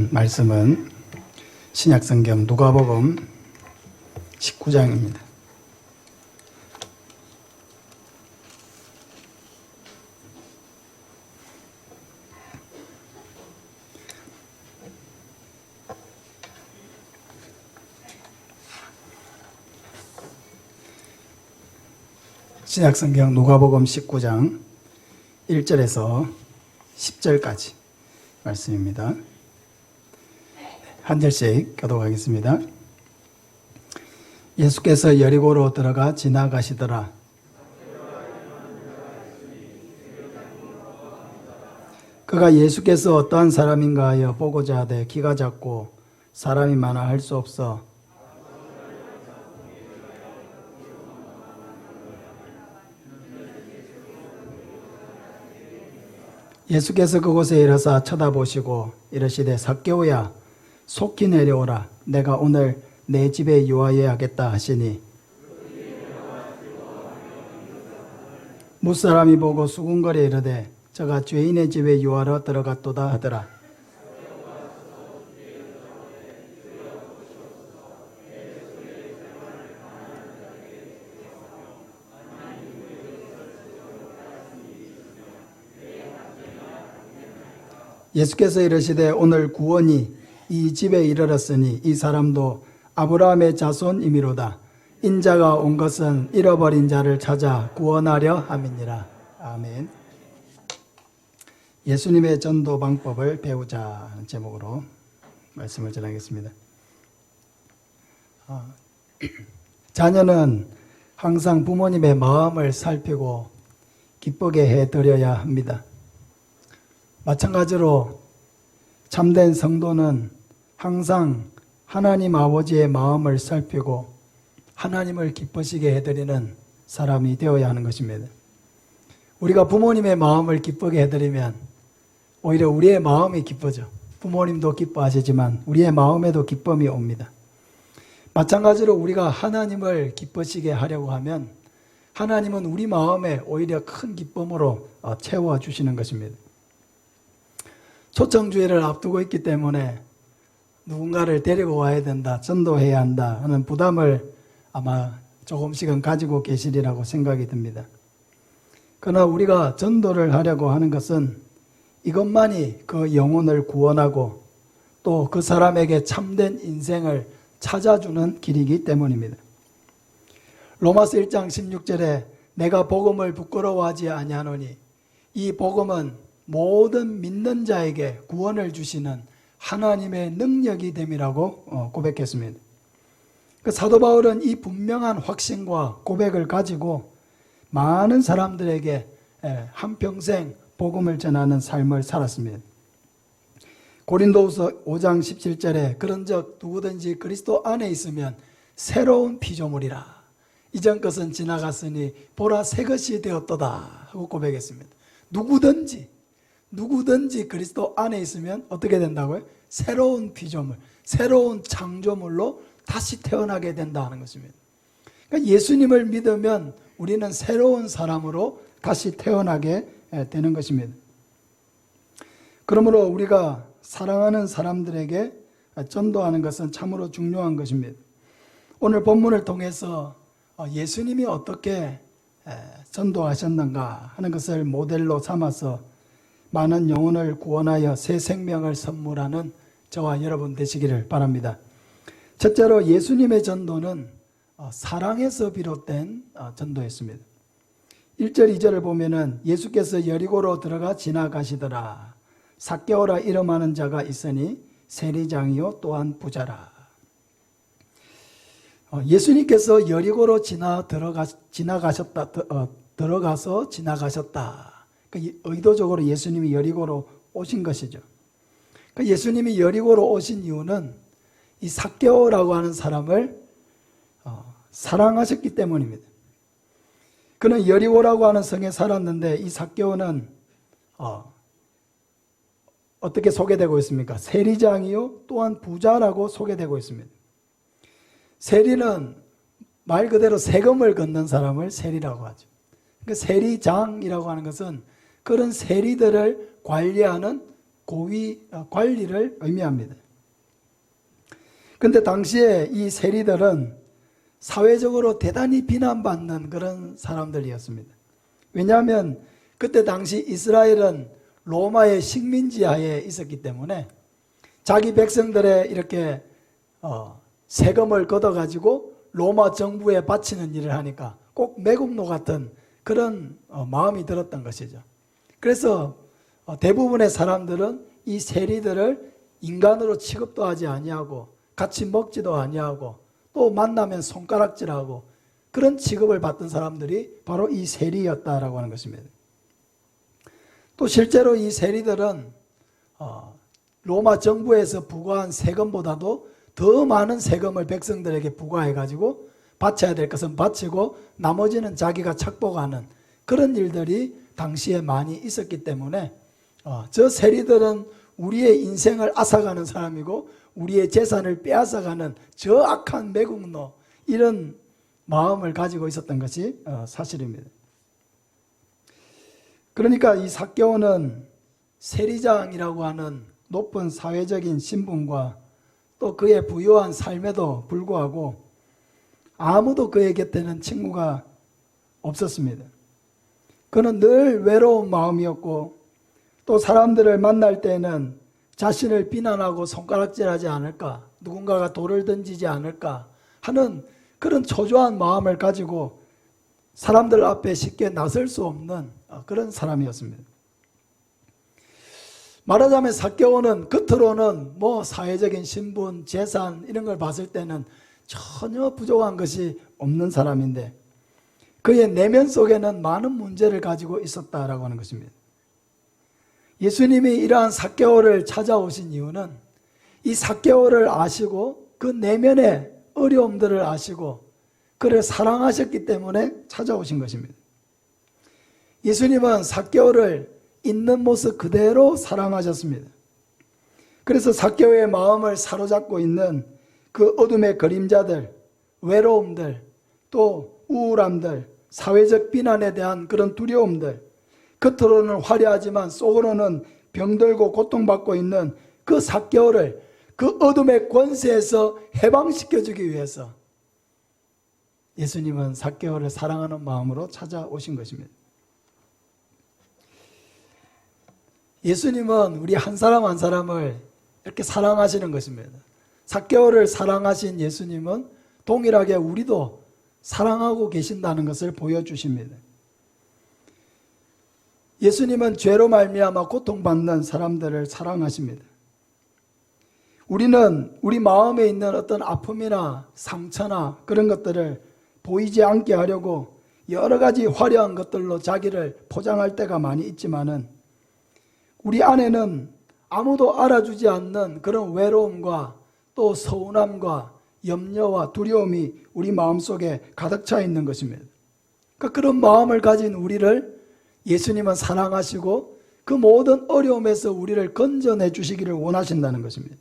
묵상할 말씀은 신약성경 누가복음 19장입니다. 신약성경 누가복음 19장 1절에서 10절까지 말씀입니다. 한 절씩 교독하겠습니다. 예수께서 여리고로 들어가 지나가시더라. 그가 예수께서 어떠한 사람인가 하여 보고자 하되 기가 작고 사람이 많아 할 수 없어 예수께서 그곳에 이르사 쳐다보시고 이르시되 삭개오야 속히 내려오라 내가 오늘 내 집에 유하여야겠다 하시니 무사람이 보고 수군거려 이르되 저가 죄인의 집에 유하러 들어갔도다 하더라. 예수께서 이르시되 오늘 구원이 이 집에 이르렀으니 이 사람도 아브라함의 자손이미로다. 인자가 온 것은 잃어버린 자를 찾아 구원하려 함이니라. 아멘. 예수님의 전도 방법을 배우자 하는 제목으로 말씀을 전하겠습니다. 자녀는 항상 부모님의 마음을 살피고 기쁘게 해드려야 합니다. 마찬가지로 참된 성도는 항상 하나님 아버지의 마음을 살피고 하나님을 기쁘시게 해드리는 사람이 되어야 하는 것입니다. 우리가 부모님의 마음을 기쁘게 해드리면 오히려 우리의 마음이 기뻐져. 부모님도 기뻐하시지만 우리의 마음에도 기쁨이 옵니다. 마찬가지로 우리가 하나님을 기쁘시게 하려고 하면 하나님은 우리 마음에 오히려 큰 기쁨으로 채워주시는 것입니다. 초청주의를 앞두고 있기 때문에 누군가를 데리고 와야 된다, 전도해야 한다 하는 부담을 아마 조금씩은 가지고 계시리라고 생각이 듭니다. 그러나 우리가 전도를 하려고 하는 것은 이것만이 그 영혼을 구원하고 또 그 사람에게 참된 인생을 찾아주는 길이기 때문입니다. 로마서 1장 16절에 내가 복음을 부끄러워하지 아니하노니 이 복음은 모든 믿는 자에게 구원을 주시는 하나님의 능력이 됨이라고 고백했습니다. 그 사도 바울은 이 분명한 확신과 고백을 가지고 많은 사람들에게 한평생 복음을 전하는 삶을 살았습니다. 고린도후서 5장 17절에 그런즉 누구든지 그리스도 안에 있으면 새로운 피조물이라 이전 것은 지나갔으니 보라 새 것이 되었도다 하고 고백했습니다. 누구든지 그리스도 안에 있으면 어떻게 된다고요? 새로운 피조물, 새로운 창조물로 다시 태어나게 된다는 것입니다. 그러니까 예수님을 믿으면 우리는 새로운 사람으로 다시 태어나게 되는 것입니다. 그러므로 우리가 사랑하는 사람들에게 전도하는 것은 참으로 중요한 것입니다. 오늘 본문을 통해서 예수님이 어떻게 전도하셨는가 하는 것을 모델로 삼아서 많은 영혼을 구원하여 새 생명을 선물하는 저와 여러분 되시기를 바랍니다. 첫째로 예수님의 전도는 사랑에서 비롯된 전도였습니다. 1절 2절을 보면은 예수께서 여리고로 들어가 지나가시더라. 삭개오라 이름하는 자가 있으니 세리장이요 또한 부자라. 예수님께서 여리고로 들어가서 지나가셨다. 의도적으로 예수님이 여리고로 오신 것이죠. 예수님이 여리고로 오신 이유는 이 삭개오라고 하는 사람을 사랑하셨기 때문입니다. 그는 여리고라고 하는 성에 살았는데 이 삭개오는 어떻게 소개되고 있습니까? 세리장이요 또한 부자라고 소개되고 있습니다. 세리는 말 그대로 세금을 걷는 사람을 세리라고 하죠. 그러니까 세리장이라고 하는 것은 그런 세리들을 관리하는 고위 관리를 의미합니다. 그런데 당시에 이 세리들은 사회적으로 대단히 비난받는 그런 사람들이었습니다. 왜냐하면 그때 당시 이스라엘은 로마의 식민지 하에 있었기 때문에 자기 백성들의 이렇게 세금을 걷어가지고 로마 정부에 바치는 일을 하니까 꼭 매국노 같은 그런 마음이 들었던 것이죠. 그래서 대부분의 사람들은 이 세리들을 인간으로 취급도 하지 아니하고 같이 먹지도 아니하고 또 만나면 손가락질하고 그런 취급을 받던 사람들이 바로 이 세리였다라고 하는 것입니다. 또 실제로 이 세리들은 로마 정부에서 부과한 세금보다도 더 많은 세금을 백성들에게 부과해가지고 바쳐야 될 것은 바치고 나머지는 자기가 착복하는 그런 일들이 당시에 많이 있었기 때문에 저 세리들은 우리의 인생을 앗아가는 사람이고 우리의 재산을 빼앗아가는 저 악한 매국노, 이런 마음을 가지고 있었던 것이 사실입니다. 그러니까 이 삭개오는 세리장이라고 하는 높은 사회적인 신분과 또 그의 부유한 삶에도 불구하고 아무도 그의 곁에는 친구가 없었습니다. 그는 늘 외로운 마음이었고 또 사람들을 만날 때에는 자신을 비난하고 손가락질하지 않을까, 누군가가 돌을 던지지 않을까 하는 그런 초조한 마음을 가지고 사람들 앞에 쉽게 나설 수 없는 그런 사람이었습니다. 말하자면 삭개오는 겉으로는 뭐 사회적인 신분, 재산 이런 걸 봤을 때는 전혀 부족한 것이 없는 사람인데 그의 내면 속에는 많은 문제를 가지고 있었다라고 하는 것입니다. 예수님이 이러한 삭개오를 찾아오신 이유는 이 삭개오를 아시고 그 내면의 어려움들을 아시고 그를 사랑하셨기 때문에 찾아오신 것입니다. 예수님은 삭개오를 있는 모습 그대로 사랑하셨습니다. 그래서 삭개오의 마음을 사로잡고 있는 그 어둠의 그림자들, 외로움들, 또 우울함들, 사회적 비난에 대한 그런 두려움들, 겉으로는 화려하지만 속으로는 병들고 고통받고 있는 그 삭개오를 그 어둠의 권세에서 해방시켜주기 위해서 예수님은 삭개오를 사랑하는 마음으로 찾아오신 것입니다. 예수님은 우리 한 사람 한 사람을 이렇게 사랑하시는 것입니다. 삭개오를 사랑하신 예수님은 동일하게 우리도 사랑하고 계신다는 것을 보여주십니다. 예수님은 죄로 말미암아 고통받는 사람들을 사랑하십니다. 우리는 우리 마음에 있는 어떤 아픔이나 상처나 그런 것들을 보이지 않게 하려고 여러 가지 화려한 것들로 자기를 포장할 때가 많이 있지만은 우리 안에는 아무도 알아주지 않는 그런 외로움과 또 서운함과 염려와 두려움이 우리 마음속에 가득 차 있는 것입니다. 그러니까 그런 마음을 가진 우리를 예수님은 사랑하시고 그 모든 어려움에서 우리를 건져내 주시기를 원하신다는 것입니다.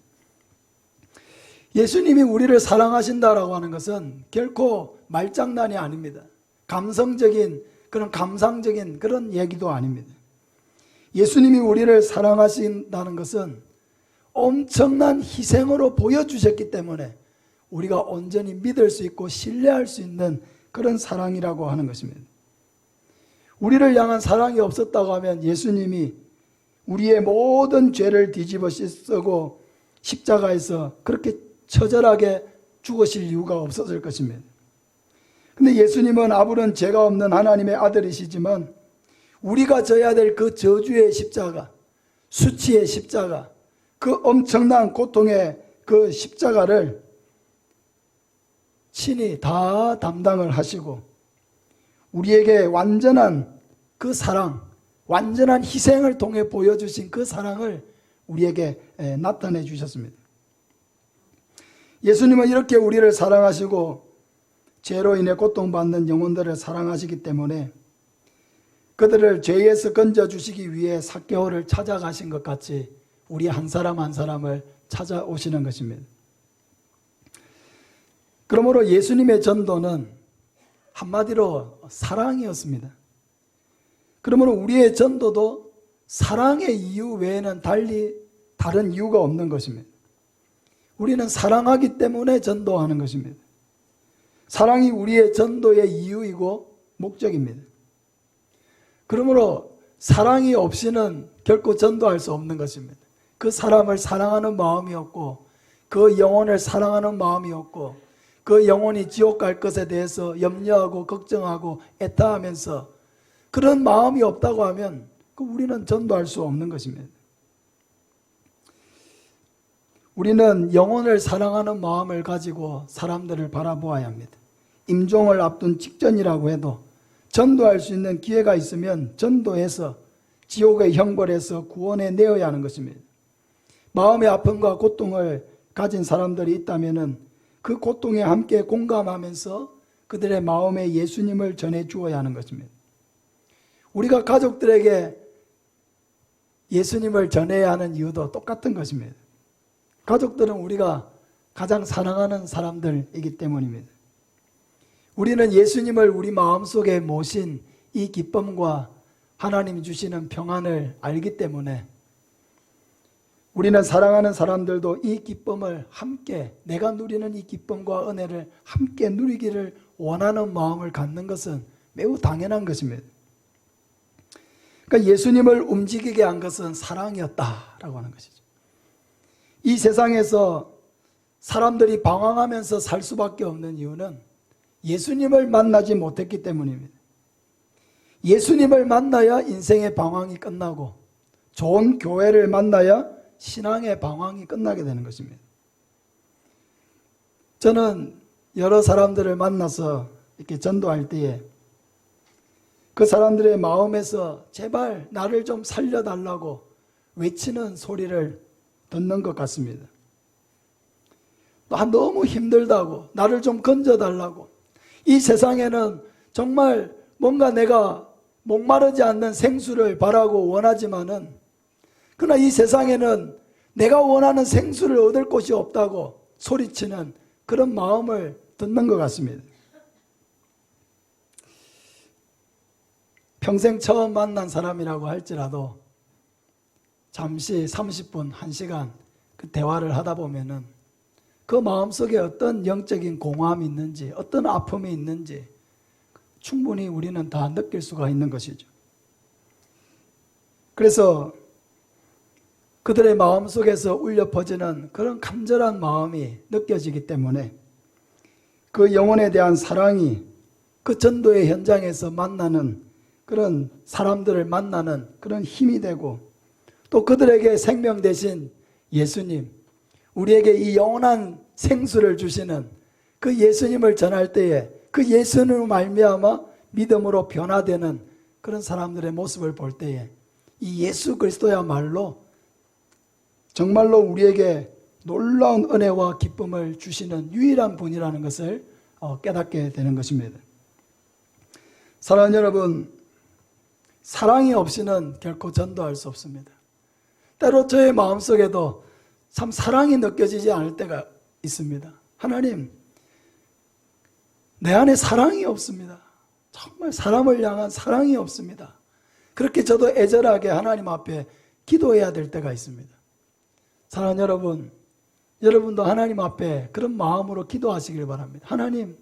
예수님이 우리를 사랑하신다라고 하는 것은 결코 말장난이 아닙니다. 감성적인 그런 감상적인 그런 얘기도 아닙니다. 예수님이 우리를 사랑하신다는 것은 엄청난 희생으로 보여주셨기 때문에 우리가 온전히 믿을 수 있고 신뢰할 수 있는 그런 사랑이라고 하는 것입니다. 우리를 향한 사랑이 없었다고 하면 예수님이 우리의 모든 죄를 뒤집어 씻고 십자가에서 그렇게 처절하게 죽으실 이유가 없었을 것입니다. 그런데 예수님은 아무런 죄가 없는 하나님의 아들이시지만 우리가 져야 될 그 저주의 십자가, 수치의 십자가, 그 엄청난 고통의 그 십자가를 친히 다 담당을 하시고 우리에게 완전한 그 사랑, 완전한 희생을 통해 보여주신 그 사랑을 우리에게 나타내 주셨습니다. 예수님은 이렇게 우리를 사랑하시고 죄로 인해 고통받는 영혼들을 사랑하시기 때문에 그들을 죄에서 건져주시기 위해 삭개오를 찾아가신 것 같이 우리 한 사람 한 사람을 찾아오시는 것입니다. 그러므로 예수님의 전도는 한마디로 사랑이었습니다. 그러므로 우리의 전도도 사랑의 이유 외에는 달리 다른 이유가 없는 것입니다. 우리는 사랑하기 때문에 전도하는 것입니다. 사랑이 우리의 전도의 이유이고 목적입니다. 그러므로 사랑이 없이는 결코 전도할 수 없는 것입니다. 그 사람을 사랑하는 마음이 없고 그 영혼을 사랑하는 마음이 없고 그 영혼이 지옥 갈 것에 대해서 염려하고 걱정하고 애타하면서 그런 마음이 없다고 하면 우리는 전도할 수 없는 것입니다. 우리는 영혼을 사랑하는 마음을 가지고 사람들을 바라보아야 합니다. 임종을 앞둔 직전이라고 해도 전도할 수 있는 기회가 있으면 전도해서 지옥의 형벌에서 구원해 내어야 하는 것입니다. 마음의 아픔과 고통을 가진 사람들이 있다면 그 고통에 함께 공감하면서 그들의 마음에 예수님을 전해 주어야 하는 것입니다. 우리가 가족들에게 예수님을 전해야 하는 이유도 똑같은 것입니다. 가족들은 우리가 가장 사랑하는 사람들이기 때문입니다. 우리는 예수님을 우리 마음속에 모신 이 기쁨과 하나님이 주시는 평안을 알기 때문에 우리는 사랑하는 사람들도 이 기쁨을 함께, 내가 누리는 이 기쁨과 은혜를 함께 누리기를 원하는 마음을 갖는 것은 매우 당연한 것입니다. 그러니까 예수님을 움직이게 한 것은 사랑이었다라고 하는 것이죠. 이 세상에서 사람들이 방황하면서 살 수밖에 없는 이유는 예수님을 만나지 못했기 때문입니다. 예수님을 만나야 인생의 방황이 끝나고 좋은 교회를 만나야 신앙의 방황이 끝나게 되는 것입니다. 저는 여러 사람들을 만나서 이렇게 전도할 때에 그 사람들의 마음에서 제발 나를 좀 살려달라고 외치는 소리를 듣는 것 같습니다. 너무 힘들다고, 나를 좀 건져달라고. 이 세상에는 정말 뭔가 내가 목마르지 않는 생수를 바라고 원하지만은 그러나 이 세상에는 내가 원하는 생수를 얻을 곳이 없다고 소리치는 그런 마음을 듣는 것 같습니다. 평생 처음 만난 사람이라고 할지라도 잠시 30분, 1시간 그 대화를 하다 보면은 그 마음속에 어떤 영적인 공허함이 있는지, 어떤 아픔이 있는지 충분히 우리는 다 느낄 수가 있는 것이죠. 그래서 그들의 마음속에서 울려 퍼지는 그런 간절한 마음이 느껴지기 때문에 그 영혼에 대한 사랑이 그 전도의 현장에서 만나는 그런 사람들을 만나는 그런 힘이 되고 또 그들에게 생명 대신 예수님, 우리에게 이 영원한 생수를 주시는 그 예수님을 전할 때에 그 예수님으로 말미암아 믿음으로 변화되는 그런 사람들의 모습을 볼 때에 이 예수 그리스도야말로 정말로 우리에게 놀라운 은혜와 기쁨을 주시는 유일한 분이라는 것을 깨닫게 되는 것입니다. 사랑하는 여러분, 사랑이 없이는 결코 전도할 수 없습니다. 때로 저의 마음속에도 참 사랑이 느껴지지 않을 때가 있습니다. 하나님, 내 안에 사랑이 없습니다. 정말 사람을 향한 사랑이 없습니다. 그렇게 저도 애절하게 하나님 앞에 기도해야 될 때가 있습니다. 사랑하는 여러분, 여러분도 하나님 앞에 그런 마음으로 기도하시길 바랍니다. 하나님,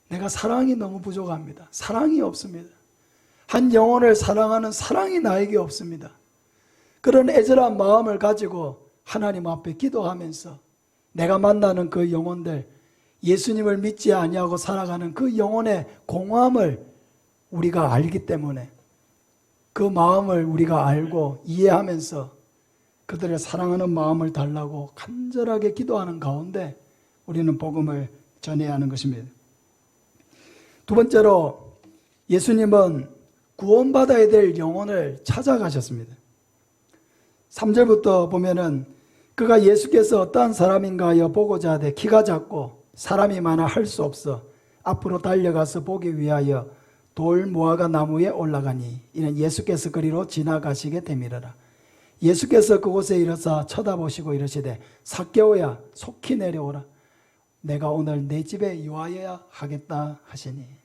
내가 사랑이 너무 부족합니다. 사랑이 없습니다. 한 영혼을 사랑하는 사랑이 나에게 없습니다. 그런 애절한 마음을 가지고 하나님 앞에 기도하면서 내가 만나는 그 영혼들, 예수님을 믿지 아니하고 살아가는 그 영혼의 공허함을 우리가 알기 때문에 그 마음을 우리가 알고 이해하면서 그들을 사랑하는 마음을 달라고 간절하게 기도하는 가운데 우리는 복음을 전해야 하는 것입니다. 두 번째로 예수님은 구원받아야 될 영혼을 찾아가셨습니다. 3절부터 보면은 그가 예수께서 어떠한 사람인가 하여 보고자 하되 키가 작고 사람이 많아 할 수 없어 앞으로 달려가서 보기 위하여 돌 무화과 나무에 올라가니 이는 예수께서 그리로 지나가시게 되밀어라. 예수께서 그곳에 이르사 쳐다보시고 이르시되 삭개오야 속히 내려오라. 내가 오늘 내 집에 유하여야 하겠다 하시니.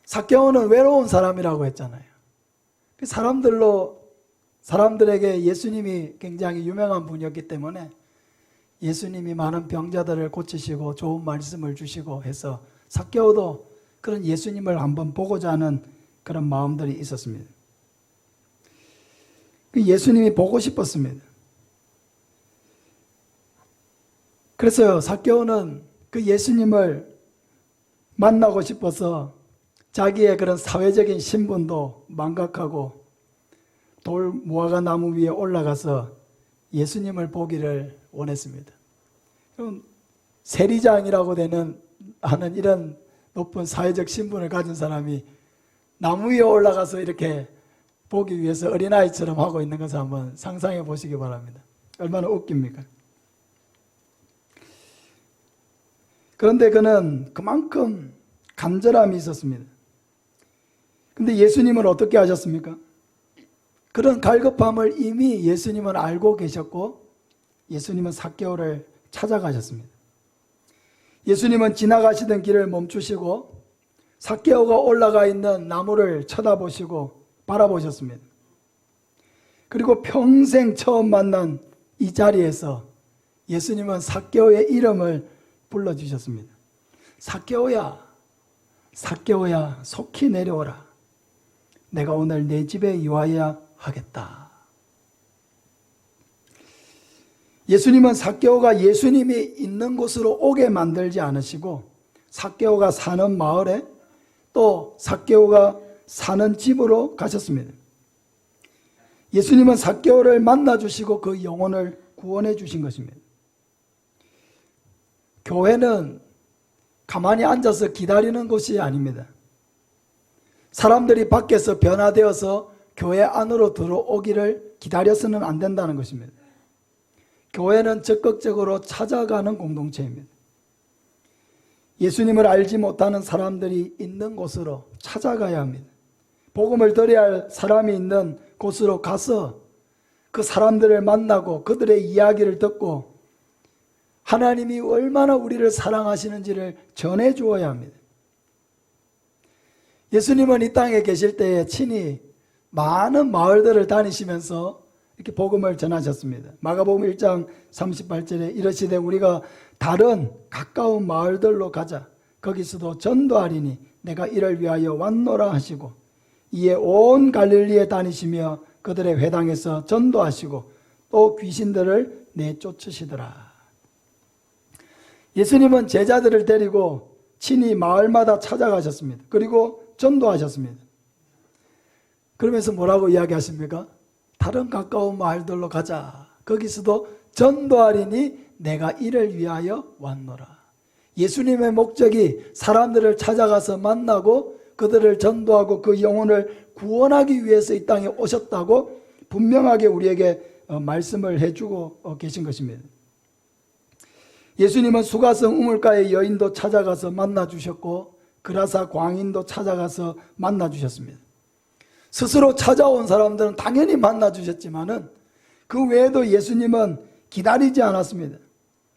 삭개오는 외로운 사람이라고 했잖아요. 사람들에게 예수님이 굉장히 유명한 분이었기 때문에 예수님이 많은 병자들을 고치시고 좋은 말씀을 주시고 해서 삭개오도 그런 예수님을 한번 보고자 하는 그런 마음들이 있었습니다. 예수님이 보고 싶었습니다. 그래서 삭개오는 그 예수님을 만나고 싶어서 자기의 그런 사회적인 신분도 망각하고 돌 무화과 나무 위에 올라가서 예수님을 보기를 원했습니다. 그럼 세리장이라고 하는 이런 높은 사회적 신분을 가진 사람이 나무 위에 올라가서 이렇게 보기 위해서 어린아이처럼 하고 있는 것을 한번 상상해 보시기 바랍니다. 얼마나 웃깁니까? 그런데 그는 그만큼 간절함이 있었습니다. 근데 예수님은 어떻게 하셨습니까? 그런 갈급함을 이미 예수님은 알고 계셨고 예수님은 삭개오를 찾아가셨습니다. 예수님은 지나가시던 길을 멈추시고 삭개오가 올라가 있는 나무를 쳐다보시고 바라보셨습니다. 그리고 평생 처음 만난 이 자리에서 예수님은 삭개오의 이름을 불러주셨습니다. 삭개오야, 삭개오야, 속히 내려오라. 내가 오늘 내 집에 유하여야 하겠다. 예수님은 삭개오가 예수님이 있는 곳으로 오게 만들지 않으시고 삭개오가 사는 마을에 또 삭개오가 사는 집으로 가셨습니다. 예수님은 삭개오를 만나주시고 그 영혼을 구원해 주신 것입니다. 교회는 가만히 앉아서 기다리는 곳이 아닙니다. 사람들이 밖에서 변화되어서 교회 안으로 들어오기를 기다려서는 안 된다는 것입니다. 교회는 적극적으로 찾아가는 공동체입니다. 예수님을 알지 못하는 사람들이 있는 곳으로 찾아가야 합니다. 복음을 들어야 할 사람이 있는 곳으로 가서 그 사람들을 만나고 그들의 이야기를 듣고 하나님이 얼마나 우리를 사랑하시는지를 전해 주어야 합니다. 예수님은 이 땅에 계실 때에 친히 많은 마을들을 다니시면서 이렇게 복음을 전하셨습니다. 마가복음 1장 38절에 이르시되 우리가 다른 가까운 마을들로 가자. 거기서도 전도하리니 내가 이를 위하여 왔노라 하시고 이에 온 갈릴리에 다니시며 그들의 회당에서 전도하시고 또 귀신들을 내쫓으시더라. 예수님은 제자들을 데리고 친히 마을마다 찾아가셨습니다. 그리고 전도하셨습니다. 그러면서 뭐라고 이야기하십니까? 다른 가까운 마을들로 가자. 거기서도 전도하리니 내가 이를 위하여 왔노라. 예수님의 목적이 사람들을 찾아가서 만나고 그들을 전도하고 그 영혼을 구원하기 위해서 이 땅에 오셨다고 분명하게 우리에게 말씀을 해주고 계신 것입니다. 예수님은 수가성 우물가의 여인도 찾아가서 만나주셨고 그라사 광인도 찾아가서 만나주셨습니다. 스스로 찾아온 사람들은 당연히 만나주셨지만은 그 외에도 예수님은 기다리지 않았습니다.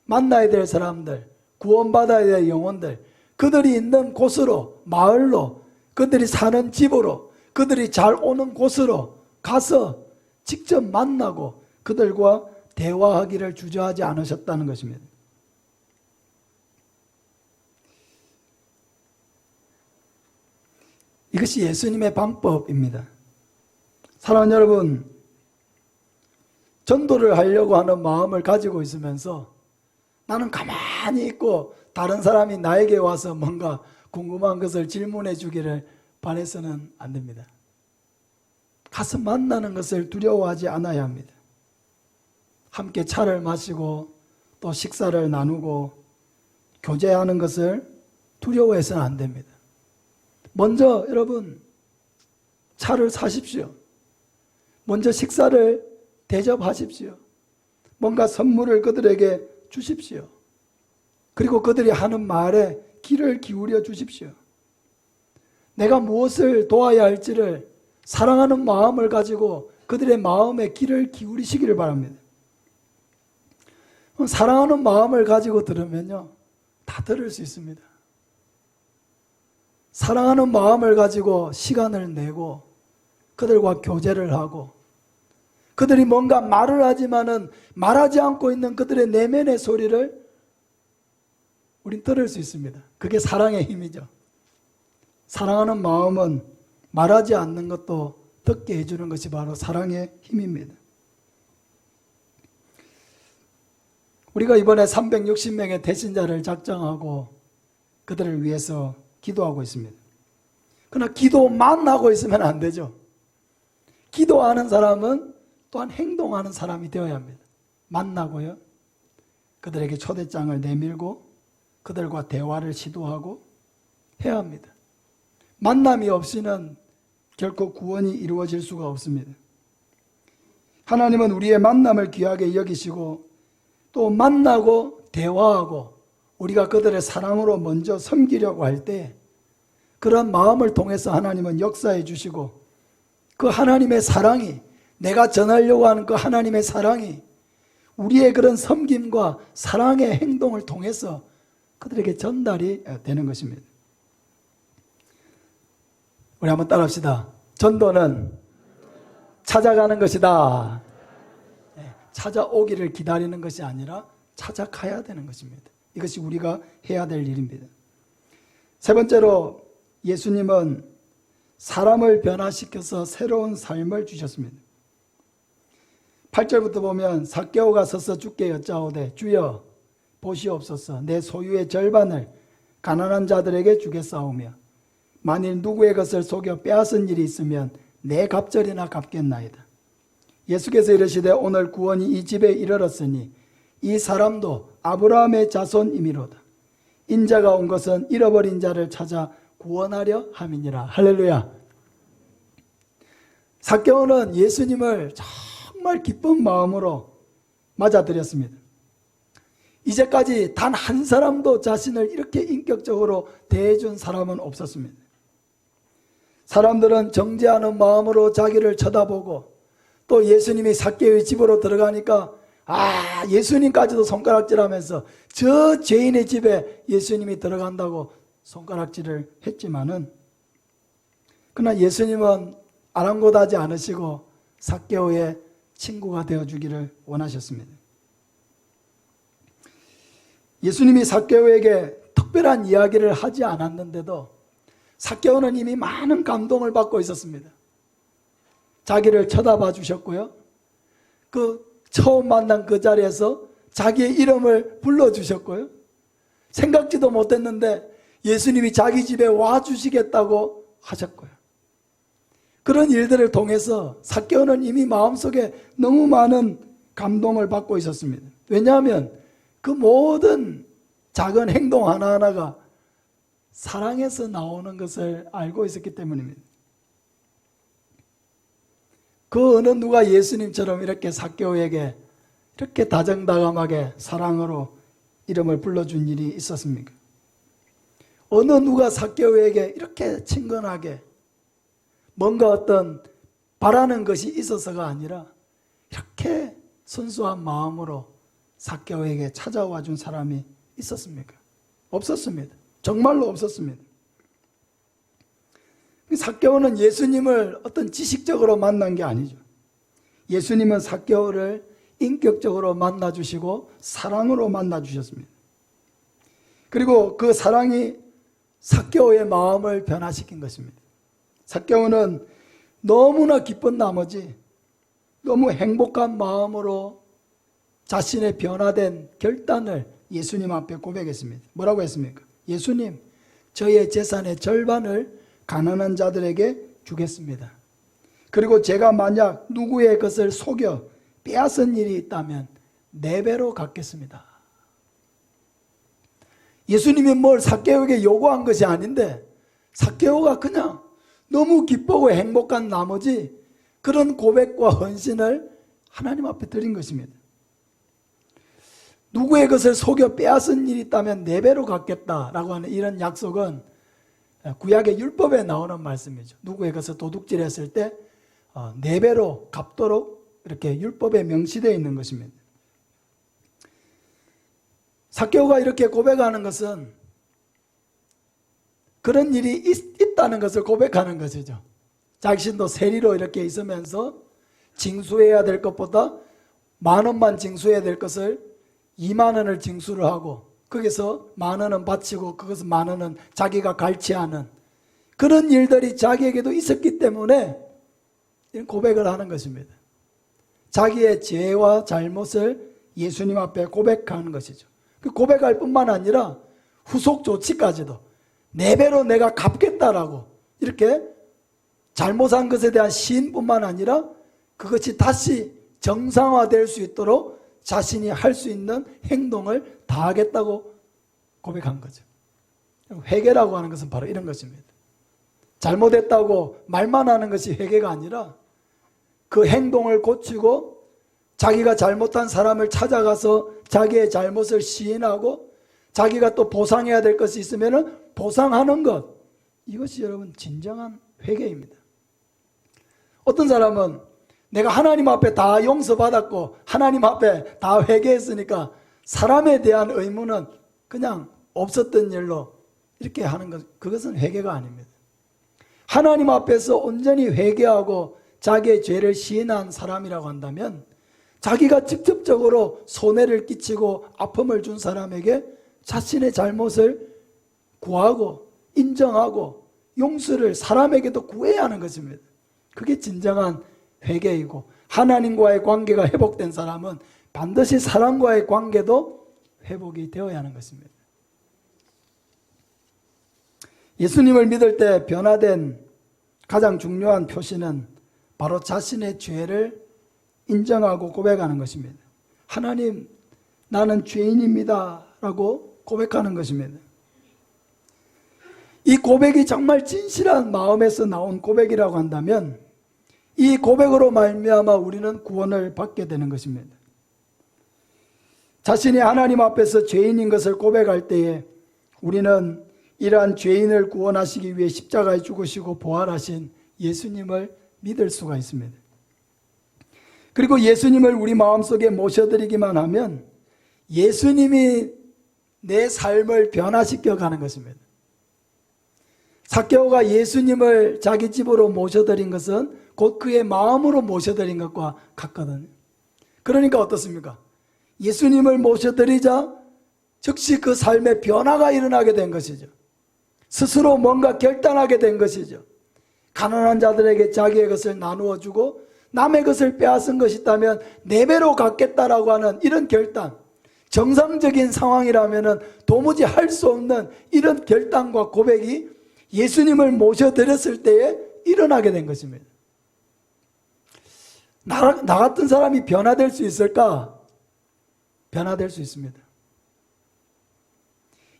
만나야 될 사람들, 구원받아야 될 영혼들, 그들이 있는 곳으로, 마을로, 그들이 사는 집으로, 그들이 잘 오는 곳으로 가서 직접 만나고 그들과 대화하기를 주저하지 않으셨다는 것입니다. 이것이 예수님의 방법입니다. 사랑하는 여러분, 전도를 하려고 하는 마음을 가지고 있으면서 나는 가만히 있고 다른 사람이 나에게 와서 뭔가 궁금한 것을 질문해 주기를 바라서는 안 됩니다. 가서 만나는 것을 두려워하지 않아야 합니다. 함께 차를 마시고 또 식사를 나누고 교제하는 것을 두려워해서는 안 됩니다. 먼저 여러분 차를 사십시오. 먼저 식사를 대접하십시오. 뭔가 선물을 그들에게 주십시오. 그리고 그들이 하는 말에 귀를 기울여 주십시오. 내가 무엇을 도와야 할지를 사랑하는 마음을 가지고 그들의 마음에 귀를 기울이시기를 바랍니다. 사랑하는 마음을 가지고 들으면요, 다 들을 수 있습니다. 사랑하는 마음을 가지고 시간을 내고 그들과 교제를 하고 그들이 뭔가 말을 하지만은 말하지 않고 있는 그들의 내면의 소리를 우린 들을 수 있습니다. 그게 사랑의 힘이죠. 사랑하는 마음은 말하지 않는 것도 듣게 해주는 것이 바로 사랑의 힘입니다. 우리가 이번에 360명의 대신자를 작정하고 그들을 위해서 기도하고 있습니다. 그러나 기도만 하고 있으면 안 되죠. 기도하는 사람은 또한 행동하는 사람이 되어야 합니다. 만나고요. 그들에게 초대장을 내밀고 그들과 대화를 시도하고 해야 합니다. 만남이 없이는 결코 구원이 이루어질 수가 없습니다. 하나님은 우리의 만남을 귀하게 여기시고 또 만나고 대화하고 우리가 그들의 사랑으로 먼저 섬기려고 할 때 그런 마음을 통해서 하나님은 역사해 주시고 그 하나님의 사랑이 내가 전하려고 하는 그 하나님의 사랑이 우리의 그런 섬김과 사랑의 행동을 통해서 그들에게 전달이 되는 것입니다. 우리 한번 따라합시다. 전도는 찾아가는 것이다. 찾아오기를 기다리는 것이 아니라 찾아가야 되는 것입니다. 이것이 우리가 해야 될 일입니다. 세 번째로 예수님은 사람을 변화시켜서 새로운 삶을 주셨습니다. 8절부터 보면 삭개오가 서서 주께 여짜오되 주여 보시옵소서 내 소유의 절반을 가난한 자들에게 주겠사오며 만일 누구의 것을 속여 빼앗은 일이 있으면 내 갑절이나 갚겠나이다. 예수께서 이르시되 오늘 구원이 이 집에 이르렀으니 이 사람도 아브라함의 자손이미로다. 인자가 온 것은 잃어버린 자를 찾아 구원하려 함이니라. 할렐루야. 삭개오는 예수님을 정말 기쁜 마음으로 맞아들였습니다. 이제까지 단 한 사람도 자신을 이렇게 인격적으로 대해준 사람은 없었습니다. 사람들은 정죄하는 마음으로 자기를 쳐다보고 또 예수님이 삭개오의 집으로 들어가니까 예수님까지도 손가락질하면서 저 죄인의 집에 예수님이 들어간다고 손가락질을 했지만은 그러나 예수님은 아랑곳하지 않으시고 삭개오의 친구가 되어주기를 원하셨습니다. 예수님이 삭개오에게 특별한 이야기를 하지 않았는데도 삭개오는 이미 많은 감동을 받고 있었습니다. 자기를 쳐다봐 주셨고요. 그 처음 만난 그 자리에서 자기의 이름을 불러주셨고요. 생각지도 못했는데 예수님이 자기 집에 와주시겠다고 하셨고요. 그런 일들을 통해서 삭개오는 이미 마음속에 너무 많은 감동을 받고 있었습니다. 왜냐하면 그 모든 작은 행동 하나하나가 사랑에서 나오는 것을 알고 있었기 때문입니다. 그 어느 누가 예수님처럼 이렇게 삭개오에게 이렇게 다정다감하게 사랑으로 이름을 불러준 일이 있었습니까? 어느 누가 삭개오에게 이렇게 친근하게 뭔가 어떤 바라는 것이 있어서가 아니라 이렇게 순수한 마음으로 삭개오에게 찾아와 준 사람이 있었습니까? 없었습니다. 정말로 없었습니다. 삭개오는 예수님을 어떤 지식적으로 만난 게 아니죠. 예수님은 삭개오를 인격적으로 만나주시고 사랑으로 만나주셨습니다. 그리고 그 사랑이 삭개오의 마음을 변화시킨 것입니다. 삭개오는 너무나 기쁜 나머지 너무 행복한 마음으로 자신의 변화된 결단을 예수님 앞에 고백했습니다. 뭐라고 했습니까? 예수님, 저의 재산의 절반을 가난한 자들에게 주겠습니다. 그리고 제가 만약 누구의 것을 속여 빼앗은 일이 있다면 4배로 갚겠습니다. 예수님이 뭘 삭개오에게 요구한 것이 아닌데 삭개오가 그냥 너무 기쁘고 행복한 나머지 그런 고백과 헌신을 하나님 앞에 드린 것입니다. 누구의 것을 속여 빼앗은 일이 있다면 4배로 갚겠다라고 하는 이런 약속은 구약의 율법에 나오는 말씀이죠. 누구의 것을 도둑질했을 때 4배로 갚도록 이렇게 율법에 명시되어 있는 것입니다. 삭개오가 이렇게 고백하는 것은 그런 일이 있다는 것을 고백하는 것이죠. 자신도 세리로 이렇게 있으면서 징수해야 될 것보다 10,000원만 징수해야 될 것을 20,000원을 징수를 하고 거기서 10,000원은 바치고 거기서 10,000원은 자기가 갈취하는 그런 일들이 자기에게도 있었기 때문에 이런 고백을 하는 것입니다. 자기의 죄와 잘못을 예수님 앞에 고백하는 것이죠. 그 고백할 뿐만 아니라 후속 조치까지도 4배로 내가 갚겠다라고 이렇게 잘못한 것에 대한 시인뿐만 아니라 그것이 다시 정상화될 수 있도록 자신이 할 수 있는 행동을 다하겠다고 고백한 거죠. 회개라고 하는 것은 바로 이런 것입니다. 잘못했다고 말만 하는 것이 회개가 아니라 그 행동을 고치고 자기가 잘못한 사람을 찾아가서 자기의 잘못을 시인하고 자기가 또 보상해야 될 것이 있으면 보상하는 것, 이것이 여러분 진정한 회개입니다. 어떤 사람은 내가 하나님 앞에 다 용서받았고 하나님 앞에 다 회개했으니까 사람에 대한 의무는 그냥 없었던 일로 이렇게 하는 것, 그것은 회개가 아닙니다. 하나님 앞에서 온전히 회개하고 자기의 죄를 시인한 사람이라고 한다면 자기가 직접적으로 손해를 끼치고 아픔을 준 사람에게 자신의 잘못을 구하고 인정하고 용서를 사람에게도 구해야 하는 것입니다. 그게 진정한 회개이고, 하나님과의 관계가 회복된 사람은 반드시 사람과의 관계도 회복이 되어야 하는 것입니다. 예수님을 믿을 때 변화된 가장 중요한 표시는 바로 자신의 죄를 인정하고 고백하는 것입니다. 하나님, 나는 죄인입니다 라고 고백하는 것입니다. 이 고백이 정말 진실한 마음에서 나온 고백이라고 한다면 이 고백으로 말미암아 우리는 구원을 받게 되는 것입니다. 자신이 하나님 앞에서 죄인인 것을 고백할 때에 우리는 이러한 죄인을 구원하시기 위해 십자가에 죽으시고 부활하신 예수님을 믿을 수가 있습니다. 그리고 예수님을 우리 마음속에 모셔드리기만 하면 예수님이 내 삶을 변화시켜 가는 것입니다. 삭개오가 예수님을 자기 집으로 모셔드린 것은 곧 그의 마음으로 모셔드린 것과 같거든요. 그러니까 어떻습니까? 예수님을 모셔드리자 즉시 그 삶의 변화가 일어나게 된 것이죠. 스스로 뭔가 결단하게 된 것이죠. 가난한 자들에게 자기의 것을 나누어 주고 남의 것을 빼앗은 것이 있다면 4배로 갚겠다라고 하는 이런 결단, 정상적인 상황이라면 도무지 할 수 없는 이런 결단과 고백이 예수님을 모셔드렸을 때에 일어나게 된 것입니다. 나 같은 사람이 변화될 수 있을까? 변화될 수 있습니다.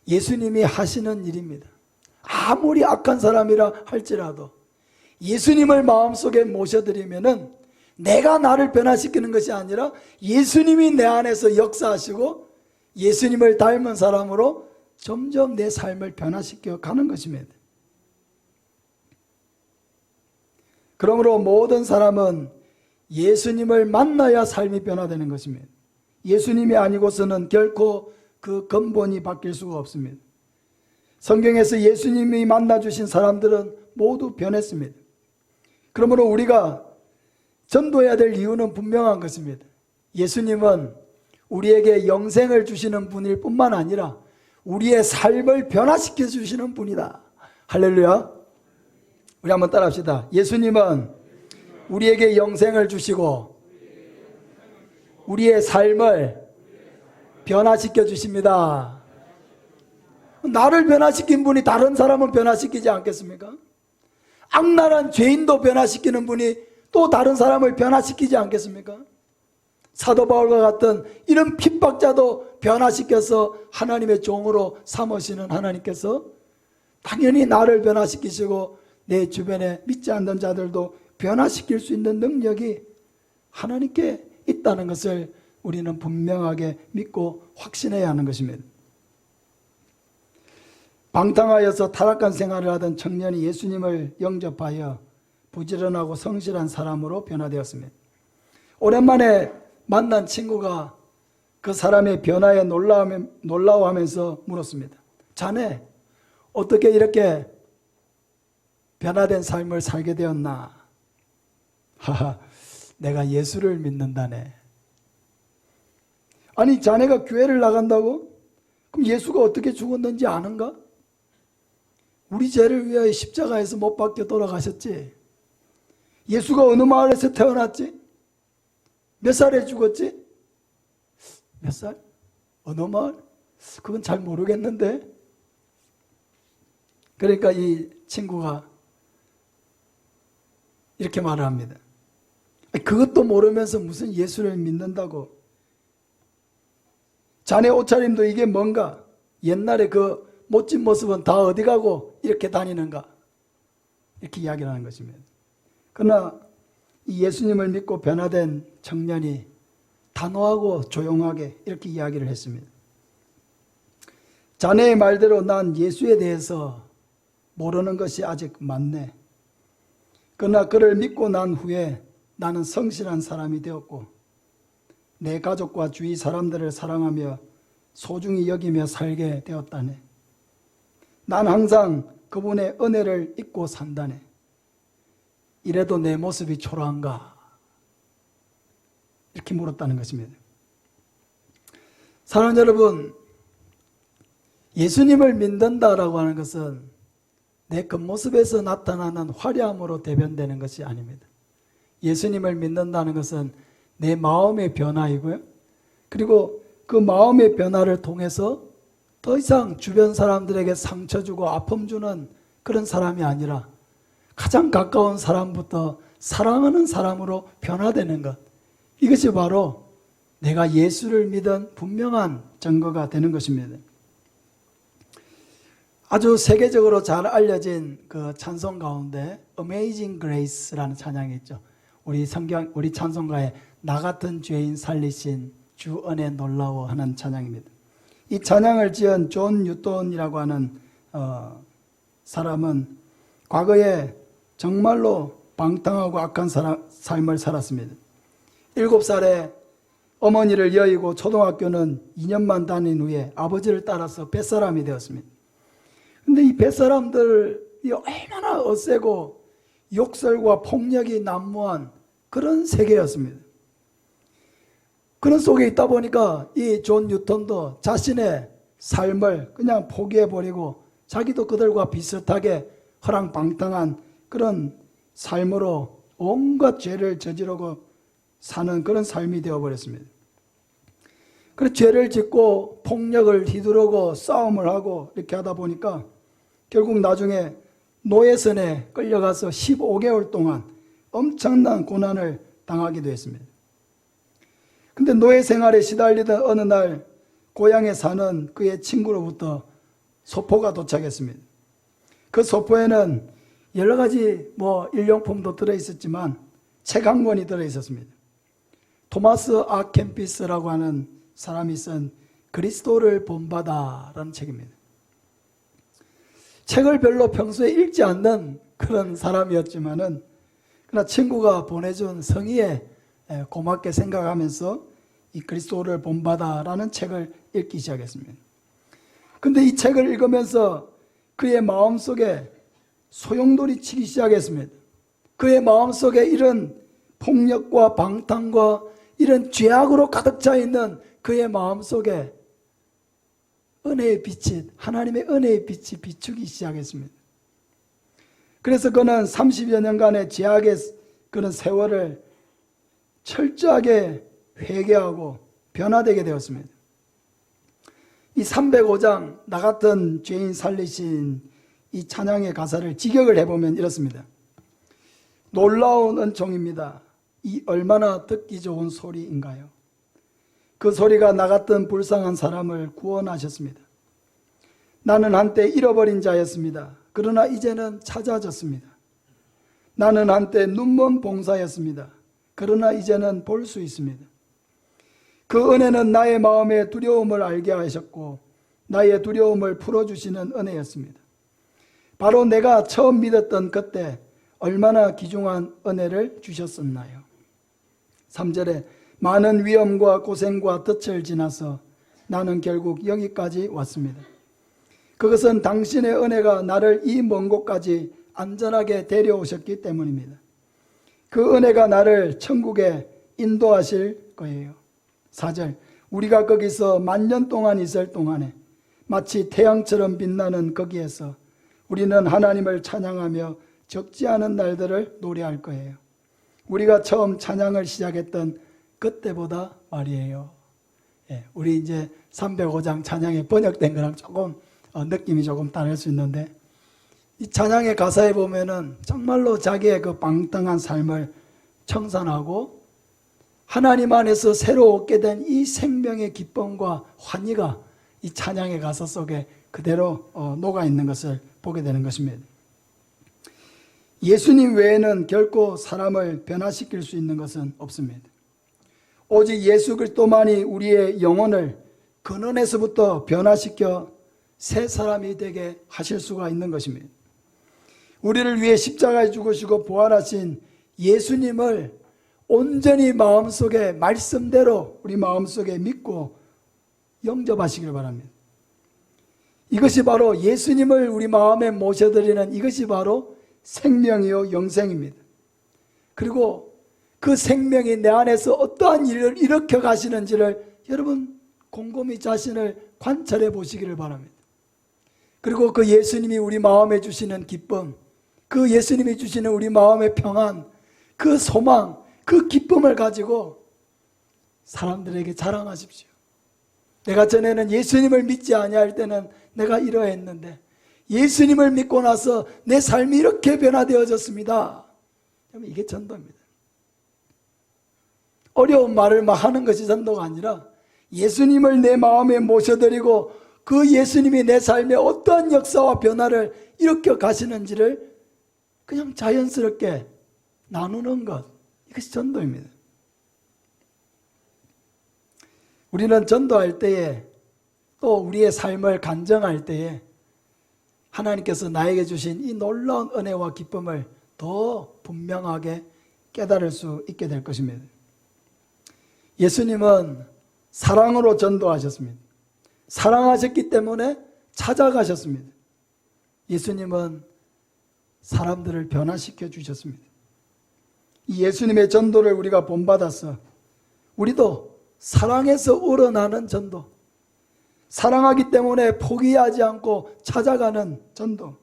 예수님이 하시는 일입니다. 아무리 악한 사람이라 할지라도 예수님을 마음속에 모셔드리면은 내가 나를 변화시키는 것이 아니라 예수님이 내 안에서 역사하시고 예수님을 닮은 사람으로 점점 내 삶을 변화시켜 가는 것입니다. 그러므로 모든 사람은 예수님을 만나야 삶이 변화되는 것입니다. 예수님이 아니고서는 결코 그 근본이 바뀔 수가 없습니다. 성경에서 예수님이 만나주신 사람들은 모두 변했습니다. 그러므로 우리가 전도해야 될 이유는 분명한 것입니다. 예수님은 우리에게 영생을 주시는 분일 뿐만 아니라 우리의 삶을 변화시켜 주시는 분이다. 할렐루야. 우리 한번 따라합시다. 예수님은 우리에게 영생을 주시고 우리의 삶을 변화시켜 주십니다. 나를 변화시킨 분이 다른 사람은 변화시키지 않겠습니까? 악랄한 죄인도 변화시키는 분이 또 다른 사람을 변화시키지 않겠습니까? 사도 바울과 같은 이런 핍박자도 변화시켜서 하나님의 종으로 삼으시는 하나님께서 당연히 나를 변화시키시고 내 주변에 믿지 않는 자들도 변화시킬 수 있는 능력이 하나님께 있다는 것을 우리는 분명하게 믿고 확신해야 하는 것입니다. 방탕하여서 타락한 생활을 하던 청년이 예수님을 영접하여 부지런하고 성실한 사람으로 변화되었습니다. 오랜만에 만난 친구가 그 사람의 변화에 놀라워하면서 물었습니다. 자네 어떻게 이렇게 변화된 삶을 살게 되었나? 하하, 내가 예수를 믿는다네. 아니, 자네가 교회를 나간다고? 그럼 예수가 어떻게 죽었는지 아는가? 우리 죄를 위하여 십자가에서 못 박혀 돌아가셨지. 예수가 어느 마을에서 태어났지? 몇 살에 죽었지? 몇 살? 어느 마을? 그건 잘 모르겠는데. 그러니까 이 친구가 이렇게 말을 합니다. 그것도 모르면서 무슨 예수를 믿는다고. 자네 옷차림도 이게 뭔가? 옛날에 그 멋진 모습은 다 어디 가고 이렇게 다니는가? 이렇게 이야기를 하는 것입니다. 그러나 이 예수님을 믿고 변화된 청년이 단호하고 조용하게 이렇게 이야기를 했습니다. 자네의 말대로 난 예수에 대해서 모르는 것이 아직 많네. 그러나 그를 믿고 난 후에 나는 성실한 사람이 되었고 내 가족과 주위 사람들을 사랑하며 소중히 여기며 살게 되었다네. 난 항상 그분의 은혜를 잊고 산다네. 이래도 내 모습이 초라한가? 이렇게 물었다는 것입니다. 사랑하는 여러분, 예수님을 믿는다라고 하는 것은 내 겉모습에서 나타나는 화려함으로 대변되는 것이 아닙니다. 예수님을 믿는다는 것은 내 마음의 변화이고요. 그리고 그 마음의 변화를 통해서 더 이상 주변 사람들에게 상처 주고 아픔 주는 그런 사람이 아니라 가장 가까운 사람부터 사랑하는 사람으로 변화되는 것. 이것이 바로 내가 예수를 믿은 분명한 증거가 되는 것입니다. 아주 세계적으로 잘 알려진 그 찬송 가운데 Amazing Grace라는 찬양이 있죠. 우리 찬송가에 나 같은 죄인 살리신 주 은혜 놀라워 하는 찬양입니다. 이 찬양을 지은 존 뉴턴이라고 하는 사람은 과거에 정말로 방탕하고 악한 삶을 살았습니다. 7살에 어머니를 여의고 초등학교는 2년만 다닌 후에 아버지를 따라서 뱃사람이 되었습니다. 근데 이 뱃사람들이 얼마나 어세고 욕설과 폭력이 난무한 그런 세계였습니다. 그런 속에 있다 보니까 이 존 뉴턴도 자신의 삶을 그냥 포기해버리고 자기도 그들과 비슷하게 허랑방탕한 그런 삶으로 온갖 죄를 저지르고 사는 그런 삶이 되어버렸습니다. 그래서 죄를 짓고 폭력을 휘두르고 싸움을 하고 이렇게 하다 보니까 결국 나중에 노예선에 끌려가서 15개월 동안 엄청난 고난을 당하기도 했습니다. 근데 노예 생활에 시달리던 어느 날 고향에 사는 그의 친구로부터 소포가 도착했습니다. 그 소포에는 여러 가지 일용품도 들어있었지만 책 한 권이 들어있었습니다. 토마스 아 캠피스라고 하는 사람이 쓴 그리스도를 본받아라는 책입니다. 책을 별로 평소에 읽지 않는 그런 사람이었지만은 그러나 친구가 보내준 성의에 고맙게 생각하면서 이 그리스도를 본받아라는 책을 읽기 시작했습니다. 근데 이 책을 읽으면서 그의 마음속에 소용돌이 치기 시작했습니다. 그의 마음속에 이런 폭력과 방탕과 이런 죄악으로 가득 차 있는 그의 마음속에 은혜의 빛이, 하나님의 은혜의 빛이 비추기 시작했습니다. 그래서 그는 30여 년간의 죄악의 그런 세월을 철저하게 회개하고 변화되게 되었습니다. 이 305장 나 같은 죄인 살리신 이 찬양의 가사를 직역을 해보면 이렇습니다. 놀라운 은총입니다. 이 얼마나 듣기 좋은 소리인가요? 그 소리가 나 같은 불쌍한 사람을 구원하셨습니다. 나는 한때 잃어버린 자였습니다. 그러나 이제는 찾아졌습니다. 나는 한때 눈먼 봉사였습니다. 그러나 이제는 볼 수 있습니다. 그 은혜는 나의 마음의 두려움을 알게 하셨고 나의 두려움을 풀어주시는 은혜였습니다. 바로 내가 처음 믿었던 그때 얼마나 귀중한 은혜를 주셨었나요? 3절에 많은 위험과 고생과 덫을 지나서 나는 결국 여기까지 왔습니다. 그것은 당신의 은혜가 나를 이 먼 곳까지 안전하게 데려오셨기 때문입니다. 그 은혜가 나를 천국에 인도하실 거예요. 4절, 우리가 거기서 만년 동안 있을 동안에 마치 태양처럼 빛나는 거기에서 우리는 하나님을 찬양하며 적지 않은 날들을 노래할 거예요. 우리가 처음 찬양을 시작했던 그때보다 말이에요. 우리 이제 305장 찬양에 번역된 거랑 조금 느낌이 조금 다를 수 있는데, 이 찬양의 가사에 보면은 정말로 자기의 그 방탕한 삶을 청산하고 하나님 안에서 새로 얻게 된 이 생명의 기쁨과 환희가 이 찬양의 가사 속에 그대로 녹아 있는 것을 보게 되는 것입니다. 예수님 외에는 결코 사람을 변화시킬 수 있는 것은 없습니다. 오직 예수 그리스도만이 우리의 영혼을 근원에서부터 변화시켜 새 사람이 되게 하실 수가 있는 것입니다. 우리를 위해 십자가에 죽으시고 부활하신 예수님을 온전히 마음속에 말씀대로 우리 마음속에 믿고 영접하시길 바랍니다. 이것이 바로 예수님을 우리 마음에 모셔드리는 이것이 바로 생명이요 영생입니다. 그리고 그 생명이 내 안에서 어떠한 일을 일으켜 가시는지를 여러분 곰곰이 자신을 관찰해 보시기를 바랍니다. 그리고 그 예수님이 우리 마음에 주시는 기쁨, 그 예수님이 주시는 우리 마음의 평안, 그 소망, 그 기쁨을 가지고 사람들에게 자랑하십시오. 내가 전에는 예수님을 믿지 아니할 때는 내가 이러했는데 예수님을 믿고 나서 내 삶이 이렇게 변화되어졌습니다. 이게 전도입니다. 어려운 말을 막 하는 것이 전도가 아니라 예수님을 내 마음에 모셔드리고 그 예수님이 내 삶에 어떠한 역사와 변화를 일으켜 가시는지를 그냥 자연스럽게 나누는 것, 이것이 전도입니다. 우리는 전도할 때에 또 우리의 삶을 간증할 때에 하나님께서 나에게 주신 이 놀라운 은혜와 기쁨을 더 분명하게 깨달을 수 있게 될 것입니다. 예수님은 사랑으로 전도하셨습니다. 사랑하셨기 때문에 찾아가셨습니다. 예수님은 사람들을 변화시켜 주셨습니다. 이 예수님의 전도를 우리가 본받아서 우리도 사랑에서 우러나는 전도, 사랑하기 때문에 포기하지 않고 찾아가는 전도,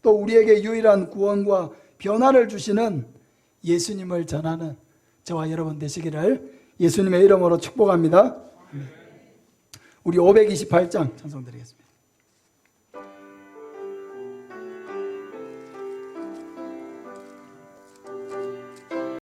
또 우리에게 유일한 구원과 변화를 주시는 예수님을 전하는 저와 여러분 되시기를 예수님의 이름으로 축복합니다. 우리 528장 찬송드리겠습니다.